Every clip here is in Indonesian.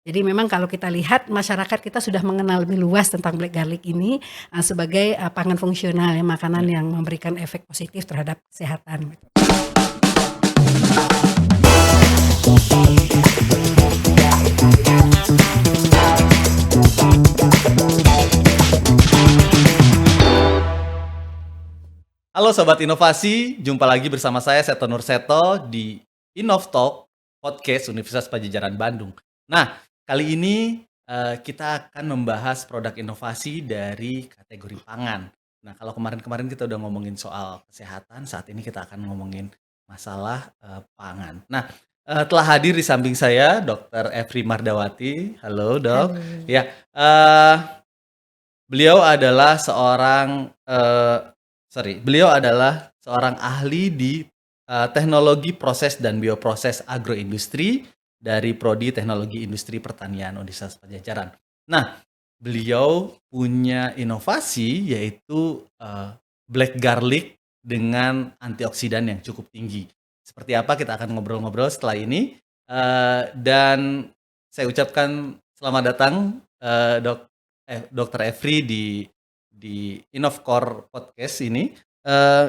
Jadi memang kalau kita lihat masyarakat kita sudah mengenal lebih luas tentang black garlic ini, sebagai, pangan fungsional ya, makanan Ya. yang memberikan efek positif terhadap kesehatan. Halo Sobat Inovasi, jumpa lagi bersama saya Seto Nurseto di InnovTalk Podcast Universitas Padjadjaran Bandung. Nah, kali ini kita akan membahas produk inovasi dari kategori pangan. Nah, kalau kemarin-kemarin kita udah ngomongin soal kesehatan, saat ini kita akan ngomongin masalah pangan. Nah, telah hadir di samping saya Dr. Efri Mardawati. Halo Dok. Halo. Ya, beliau adalah seorang ahli di teknologi proses dan bioproses agroindustri dari Prodi Teknologi Industri Pertanian Universitas Padjadjaran. Nah, beliau punya inovasi yaitu black garlic dengan antioksidan yang cukup tinggi. Seperti apa kita akan ngobrol-ngobrol setelah ini. Dan saya ucapkan selamat datang Dr. Efri di Innovcore Podcast ini.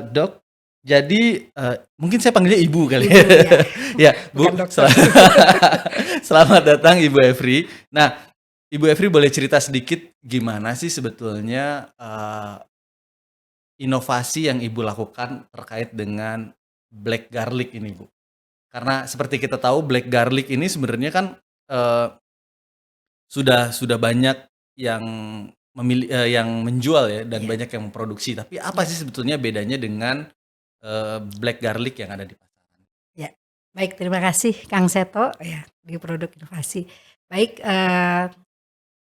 Dok, jadi mungkin saya panggilnya Ibu kali ya. Ibu ya, Ya, Bu. bukan dokter. Selamat datang Ibu Efri. Nah, Ibu Efri boleh cerita sedikit gimana sih sebetulnya inovasi yang Ibu lakukan terkait dengan black garlic ini, Bu? Karena seperti kita tahu black garlic ini sebenarnya kan sudah banyak yang yang menjual ya dan Iya. banyak yang memproduksi. Tapi apa sih sebetulnya bedanya dengan black garlic yang ada di pasaran? Ya, baik, terima kasih Kang Seto ya, di produk inovasi. Baik,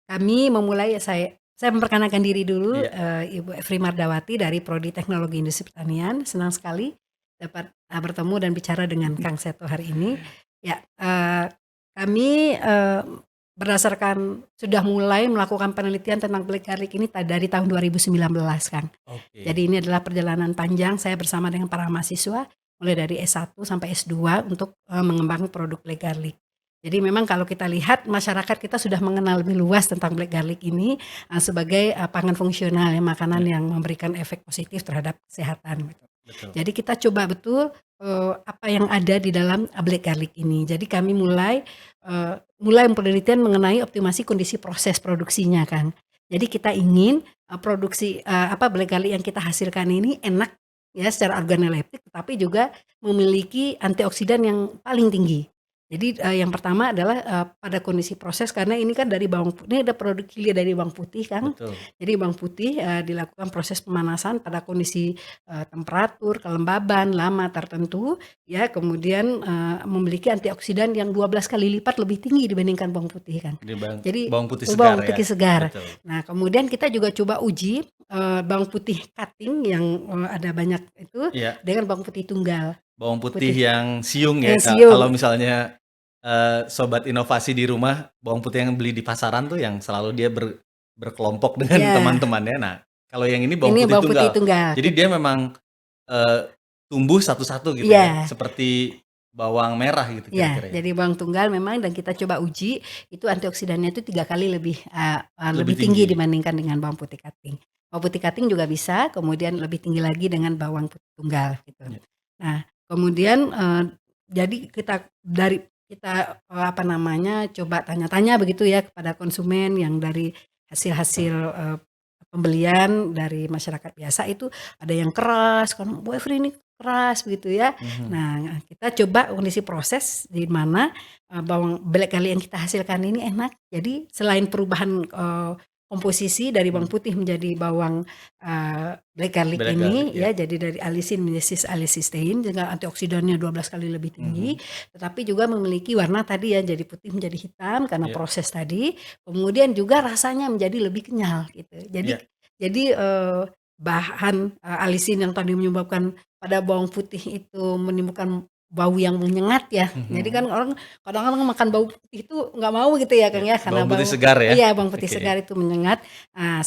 kami memulai saya memperkenalkan diri dulu, Iya. Ibu Efri Mardawati dari Prodi Teknologi Industri Pertanian. Senang sekali dapat bertemu dan bicara dengan Kang Seto hari ini. Ya, kami berdasarkan sudah mulai melakukan penelitian tentang black garlic ini dari tahun 2019, Kang. Oke. Jadi ini adalah perjalanan panjang saya bersama dengan para mahasiswa mulai dari S1 sampai S2 untuk mengembangkan produk black garlic. Jadi memang kalau kita lihat masyarakat kita sudah mengenal lebih luas tentang black garlic ini sebagai pangan fungsional ya, makanan yang memberikan efek positif terhadap kesehatan. Betul. Jadi kita coba betul apa yang ada di dalam black garlic ini. Jadi kami mulai penelitian mengenai optimasi kondisi proses produksinya, Kang. Jadi kita ingin produksi black garlic yang kita hasilkan ini enak ya secara organoleptik, tetapi juga memiliki antioksidan yang paling tinggi. Jadi yang pertama adalah pada kondisi proses, karena ini kan dari bawang putih, ini ada produk hilir dari bawang putih, Kang. Betul. Jadi bawang putih dilakukan proses pemanasan pada kondisi temperatur, kelembaban, lama tertentu ya, kemudian memiliki antioksidan yang 12 kali lipat lebih tinggi dibandingkan bawang putih, Kang. Jadi Bawang putih segar bawang ya. putih segar. Betul. Nah, kemudian kita juga coba uji bawang putih cutting yang ada banyak itu Iya. dengan bawang putih tunggal. Bawang putih yang siung ya. Yang siung. Kalau misalnya sobat inovasi di rumah, bawang putih yang beli di pasaran tuh yang selalu dia berkelompok dengan Ya. teman-temannya. Nah, kalau yang ini bawang Ini putih bawang tunggal. putih tunggal. Jadi dia memang tumbuh satu-satu gitu Iya. ya, seperti bawang merah gitu Ya, kira-kira. jadi bawang tunggal memang, dan kita coba uji itu antioksidannya itu 3 kali lebih Lebih tinggi tinggi. dibandingkan dengan bawang putih cutting. Bawang putih cutting juga bisa, kemudian lebih tinggi lagi dengan bawang putih tunggal gitu. Ya. Nah, kemudian jadi kita coba tanya-tanya begitu ya kepada konsumen yang dari hasil-hasil pembelian dari masyarakat biasa itu ada yang keras, kan Bu Efri ini keras begitu ya. Nah, kita coba kondisi proses di mana bawang black garlic yang kita hasilkan ini enak. Jadi selain perubahan komposisi dari bawang putih menjadi bawang black garlic Black ini garlic, ya, jadi dari alisin menjadi cis-alicistein dengan antioksidannya 12 kali lebih tinggi, tetapi juga memiliki warna tadi ya, jadi putih menjadi hitam karena Iya. proses tadi. Kemudian juga rasanya menjadi lebih kenyal gitu. Jadi bahan alisin yang tadi menyebabkan pada bawang putih itu menimbulkan bau yang menyengat ya. Jadi kan orang kadang-kadang makan bawang putih itu nggak mau gitu ya, Kang ya, karena Bawang putih segar ya? Iya, bawang putih Oke. segar itu menyengat.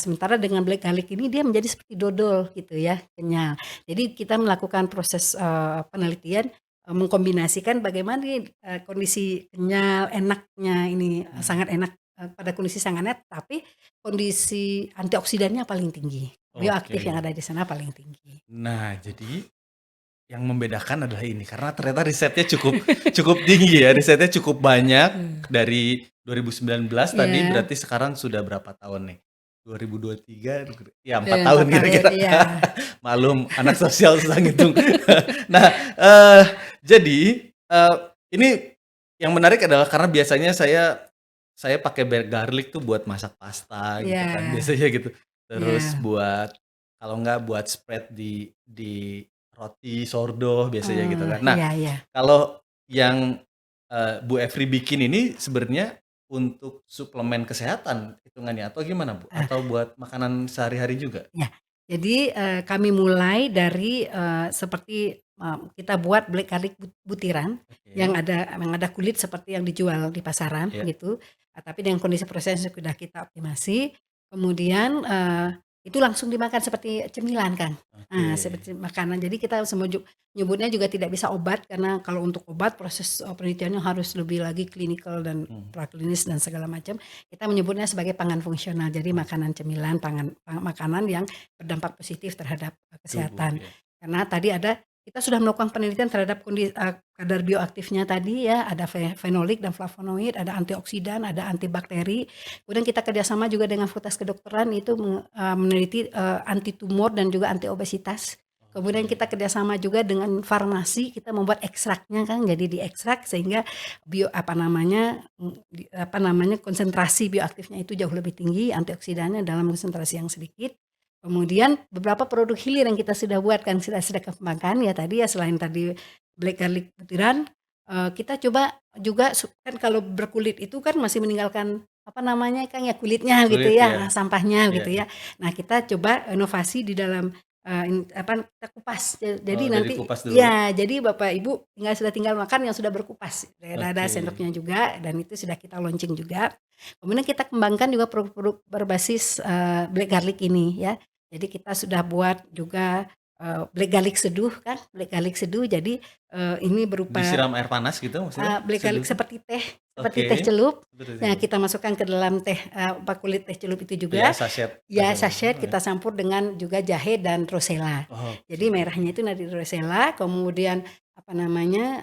Sementara dengan black garlic ini dia menjadi seperti dodol gitu ya, kenyal. Jadi kita melakukan proses penelitian mengkombinasikan bagaimana nih, kondisi kenyal, enaknya ini, sangat enak, pada kondisi sangat enak, tapi kondisi antioksidannya paling tinggi, bioaktif yang Oke. ada di sana paling tinggi. Nah, jadi yang membedakan adalah ini, karena ternyata risetnya cukup cukup tinggi ya, risetnya cukup banyak Mmm. dari 2019 tadi, Iya, berarti sekarang sudah berapa tahun nih? 2023, ya 4 4 tahun tahun, kira-kira. iya. Malum, anak sosial susah ngitung. Nah, jadi, ini yang menarik adalah karena biasanya saya pakai garlic tuh buat masak pasta gitu kan, Iya, biasanya gitu. Terus iya, buat kalau nggak buat spread di roti sourdough biasanya gitu kan. Nah, iya, iya. kalau yang, Bu Efri bikin ini sebenarnya untuk suplemen kesehatan hitungannya atau gimana, Bu? Ah, Atau buat makanan sehari-hari juga? ya. Jadi, kami mulai dari, seperti, kita buat black garlic butiran Oke, yang ada kulit seperti yang dijual di pasaran iya, gitu, tapi dengan kondisi proses sudah kita optimasi, kemudian, itu langsung dimakan seperti cemilan, Kang. oke. Nah, seperti makanan. Jadi kita nyebutnya juga tidak bisa obat karena kalau untuk obat proses, penelitiannya harus lebih lagi klinikal dan Mhm, praklinis dan segala macam. Kita menyebutnya sebagai pangan fungsional, jadi oh, makanan cemilan, makanan yang berdampak positif terhadap, tubuh kesehatan. ya. Karena tadi kita sudah melakukan penelitian terhadap kadar bioaktifnya tadi ya, ada fenolik dan flavonoid, ada antioksidan, ada antibakteri. Kemudian kita kerjasama juga dengan Fakultas Kedokteran itu meneliti, anti tumor dan juga anti obesitas. Kemudian Oke, kita kerjasama juga dengan farmasi, kita membuat ekstraknya kan, jadi diekstrak sehingga konsentrasi bioaktifnya itu jauh lebih tinggi, antioksidannya dalam konsentrasi yang sedikit. Kemudian beberapa produk hilir yang kita sudah buat kan, sudah kembangkan ya tadi ya, selain tadi black garlic butiran, kita coba juga kan kalau berkulit itu kan masih meninggalkan, Kang, ya kulitnya gitu sulit ya, ya, sampahnya iya gitu iya. ya. Nah, kita coba inovasi di dalam, kita kupas. Oh, Jadi dari nanti kupas dulu? ya, jadi Bapak Ibu sudah tinggal makan yang sudah berkupas. Ada Oke, sendoknya juga dan itu sudah kita launching juga. Kemudian kita kembangkan juga produk-produk berbasis, black garlic ini ya. Jadi kita sudah buat juga, black garlic seduh kan, black garlic seduh jadi, ini berupa, disiram air panas gitu maksudnya? black garlic Seduhnya? seperti Oke, teh celup. seperti Nah, itu. kita masukkan ke dalam kulit teh celup itu Iya, juga, sachet teh ya celup, sachet heeh. kita campur dengan juga jahe dan rosella. Jadi Oke, merahnya itu dari rosella, kemudian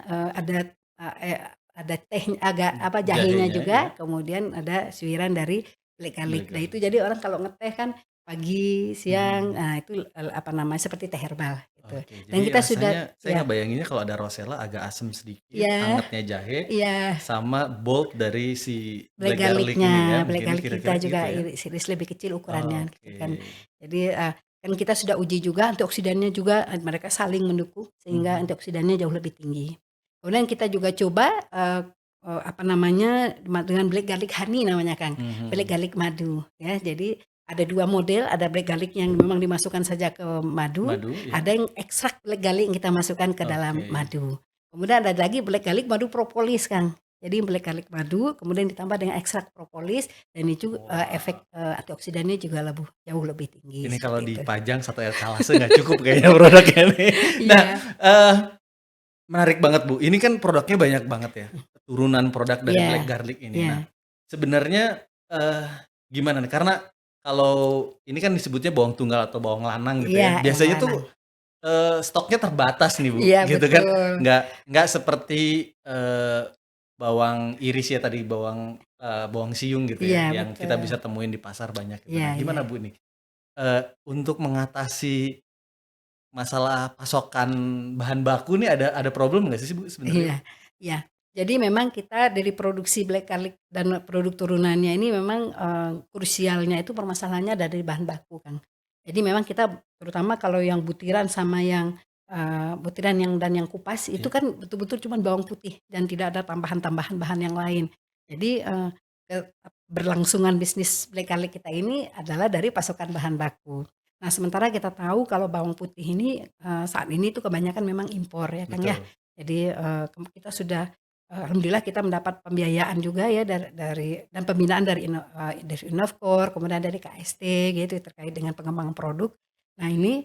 ada, ada teh agak jahenya jahenya juga, ya, kemudian ada suiran dari black garlic. black Nah, itu garlic. jadi orang kalau ngeteh kan pagi, siang, Mhm. nah itu, seperti teh herbal gitu. Oke, Dan jadi kita sudah rasanya saya ya, ngebayanginnya kalau ada rosella agak asam sedikit, iya, angetnya jahe, iya. sama bold dari si Black black garlic ini ya, garlic-nya, black mungkin garlic kita kira-kira gitu juga ya? iris lebih kecil ukurannya gitu Oke. kan. Jadi, kan kita sudah uji juga antioksidannya juga, mereka saling mendukung sehingga Mhm, antioksidannya jauh lebih tinggi. Kemudian kita juga coba, eee eee, apa namanya, dengan black garlic honey namanya, Kang, black mhm. garlic madu ya. Jadi ada 2 model, ada black garlic yang memang dimasukkan saja ke madu, Madu ya? ada yang ekstrak black garlic yang kita masukkan ke dalam Oke. madu. Kemudian ada lagi black garlic madu propolis, Kang. Jadi black garlic madu, kemudian ditambah dengan ekstrak propolis dan itu, efek, Wah, antioksidannya juga jauh lebih tinggi ini kalau seperti itu. dipajang satu etalase nggak cukup kayaknya produknya nih. Nah, Iya, eee, menarik banget, Bu. Ini kan produknya banyak banget ya, turunan produk dari black iya, garlic ini. Nah, iya, sebenarnya, gimana nih? Karena kalau ini kan disebutnya bawang tunggal atau bawang lanang gitu iya, ya. yang Biasanya lanang. tuh, stoknya terbatas nih, Bu, Iya, gitu kan. betul. Nggak seperti, bawang iris ya tadi, bawang siung gitu ya, Iya, yang kita betul. bisa temuin di pasar banyak gitu. Iya, Nah, iya. gimana, Bu, nih, untuk mengatasi masalah pasokan bahan baku nih ada problem nggak sih, Bu, sebenarnya? Iya, iya. Jadi memang kita dari produksi black garlic dan produk turunannya ini memang, krusialnya itu permasalahannya ada dari bahan baku, Kang. Jadi memang kita terutama kalau yang butiran sama yang, butiran yang kupas itu Iya, kan betul-betul cuman bawang putih dan tidak ada tambahan-tambahan bahan yang lain. Jadi, berlangsungan bisnis black garlic kita ini adalah dari pasokan bahan baku. Nah, sementara kita tahu kalau bawang putih ini, saat ini tuh kebanyakan memang impor ya, Kang, ya. betul. Jadi, kita sudah alhamdulillah kita mendapat pembiayaan juga ya dan pembinaan dari Innovcore, kemudian dari KST gitu terkait dengan pengembangan produk. Nah ini,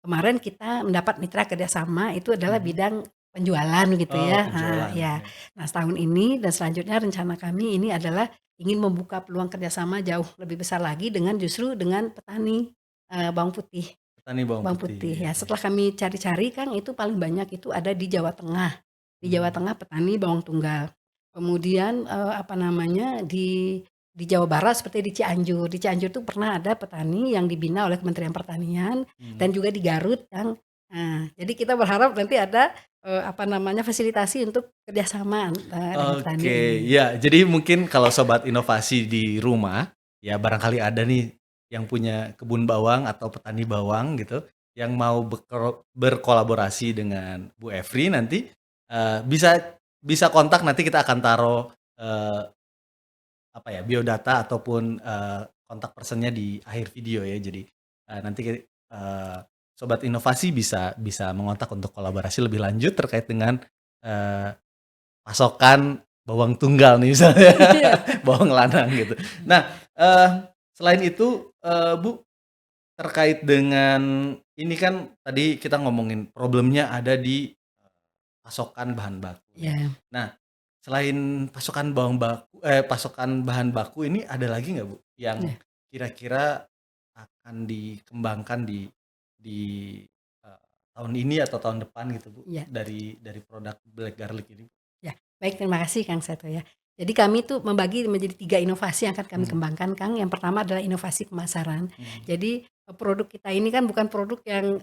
kemarin kita mendapat mitra kerjasama itu adalah Mhm. bidang penjualan gitu Oh, ya. penjualan, Ya. oke. Nah, setahun ini dan selanjutnya rencana kami ini adalah ingin membuka peluang kerjasama jauh lebih besar lagi dengan justru dengan petani, bawang putih. Petani bawang Bawang putih, putih iya ya, iya. setelah kami cari-cari Kang, itu paling banyak itu ada di Jawa Tengah. Di Jawa Mmm, Tengah petani bawang tunggal. Kemudian, apa namanya, di Jawa Barat seperti di Cianjur. Di Cianjur tuh pernah ada petani yang dibina oleh Kementerian Pertanian mhm. dan juga di Garut Kang. Nah, jadi kita berharap nanti ada, apa namanya, fasilitasi untuk kerjasama, dengan petani Oke, ini. ya jadi mungkin kalau sobat inovasi di rumah, ya barangkali ada nih yang punya kebun bawang atau petani bawang gitu, yang mau berkolaborasi dengan Bu Efri nanti, bisa bisa kontak nanti kita akan taruh, apa ya, biodata ataupun, kontak personnya di akhir video ya. Jadi, nanti sobat inovasi bisa bisa mengontak untuk kolaborasi lebih lanjut terkait dengan, eee pasokan bawang tunggal nih misalnya, Iya. bawang lanang gitu. Nah, selain itu, Bu, terkait dengan ini kan tadi kita ngomongin problemnya ada di pasokan bahan baku ya. Iya, Nah, selain pasokan bahan baku ini ada lagi nggak, Bu, yang iya, kira-kira akan dikembangkan di, eee, tahun ini atau tahun depan gitu, Bu, iya. dari produk black garlic ini? Ya, baik terima kasih Kang Seto ya. Jadi kami tuh membagi menjadi 3 inovasi yang akan kami Mmm, kembangkan Kang. Yang pertama adalah inovasi pemasaran. mhm. Jadi, produk kita ini kan bukan produk yang,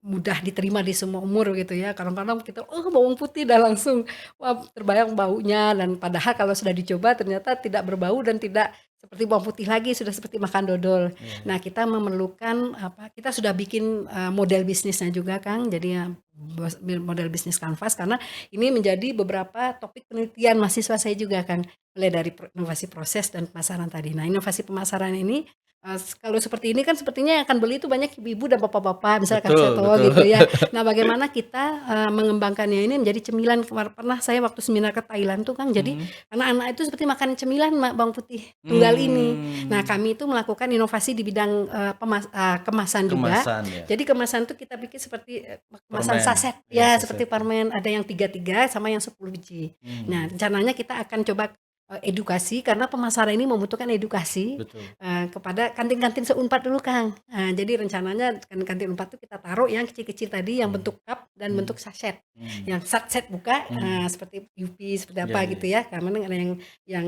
mudah diterima di semua umur gitu ya. Kadang-kadang kita, "Oh bawang putih," dah langsung, wah terbayang baunya dan padahal kalau sudah dicoba ternyata tidak berbau dan tidak seperti bawang putih lagi, sudah seperti makan dodol. Iya iya. Nah kita memerlukan kita sudah bikin, model bisnisnya juga Kang. Jadi ya model bisnis kanvas karena ini menjadi beberapa topik penelitian mahasiswa saya juga kan, mulai dari inovasi proses dan pemasaran tadi. Nah, inovasi pemasaran ini, kalau seperti ini kan sepertinya yang akan beli itu banyak ibu-ibu dan bapak-bapak, misalnya Kang Betul Seto betul. gitu ya. Nah, bagaimana kita, mengembangkannya ini menjadi cemilan, pernah saya waktu seminar ke Thailand tuh Kang, jadi Mhm. anak-anak itu seperti makan cemilan bawang putih tunggal ini. Nah, Mmm, kami itu melakukan inovasi di bidang, kemasan juga. kemasan ya, Jadi kemasan tuh kita bikin seperti, kemasan permen, saset, iya ya seperti saset ya. permen, ada yang 3 sama yang 10 biji. Nah, Mmm, rencananya kita akan coba, edukasi karena pemasaran ini membutuhkan edukasi, betul. kepada kantin-kantin se-Unpad dulu, Kang. Jadi rencananya kantin-kantin Unpad tuh kita taruh yang kecil-kecil tadi yang Mmm, bentuk cup dan mmm, bentuk saset. mmm, Yang sat-set buka, mmm, seperti Yupi, seperti iya apa iya gitu iya. ya, karena ada yang,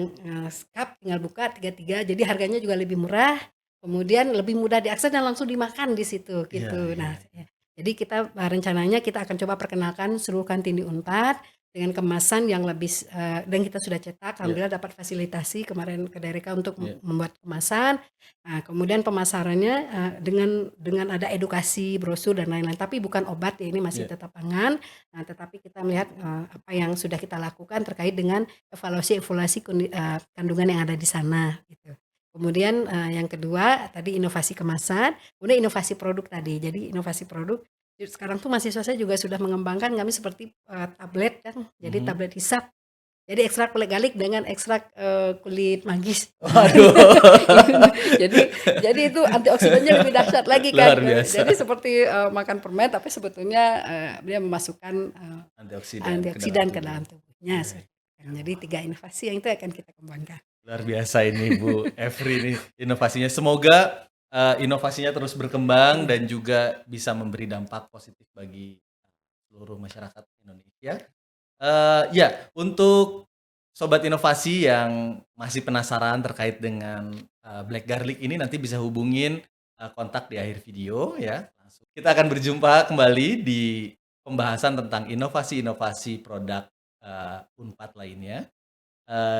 cup tinggal buka 3 jadi harganya juga lebih murah, kemudian lebih mudah diakses dan langsung dimakan di situ, Iya gitu. iya Nah, iya. jadi kita, rencananya kita akan coba perkenalkan seluruh kantin di Unpad dengan kemasan yang lebih dan kita sudah cetak, Iya alhamdulillah dapat fasilitasi kemarin ke Dereka untuk iya membuat kemasan. Nah, kemudian pemasarannya, dengan ada edukasi, brosur dan lain-lain, tapi bukan obat ya, ini masih iya tetap pangan. Nah, tetapi kita melihat, apa yang sudah kita lakukan terkait dengan evaluasi-evaluasi kandungan yang ada di sana, gitu. Kemudian, yang kedua tadi inovasi kemasan, kemudian inovasi produk tadi. Jadi inovasi produk, sekarang tuh mahasiswa saya juga sudah mengembangkan kami seperti, tablet kan, jadi mhm. tablet hisap. Jadi ekstrak kulit galik dengan ekstrak, kulit manggis. Nah, Waduh, jadi jadi itu antioksidannya lebih dahsyat lagi kan, luar jadi biasa. seperti, makan permen tapi sebetulnya, dia memasukkan, Antioksidan ke dalam antioksidan ke tubuh. dalam tubuhnya, Iya. seperti itu kan. Jadi 3 inovasi yang itu akan kita kembangkan. Luar biasa ini Bu Efri nih inovasinya. Semoga, inovasinya terus berkembang Iya. dan juga bisa memberi dampak positif bagi seluruh masyarakat Indonesia. Ya, untuk sobat inovasi yang masih penasaran terkait dengan, black garlic ini nanti bisa hubungin, kontak di akhir video ya, langsung. Kita akan berjumpa kembali di pembahasan tentang inovasi-inovasi produk, Unpad lainnya,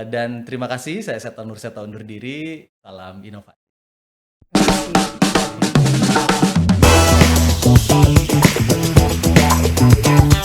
dan terima kasih saya Seto Nurseto undur diri, salam inovasi. Terima kasih. Oke.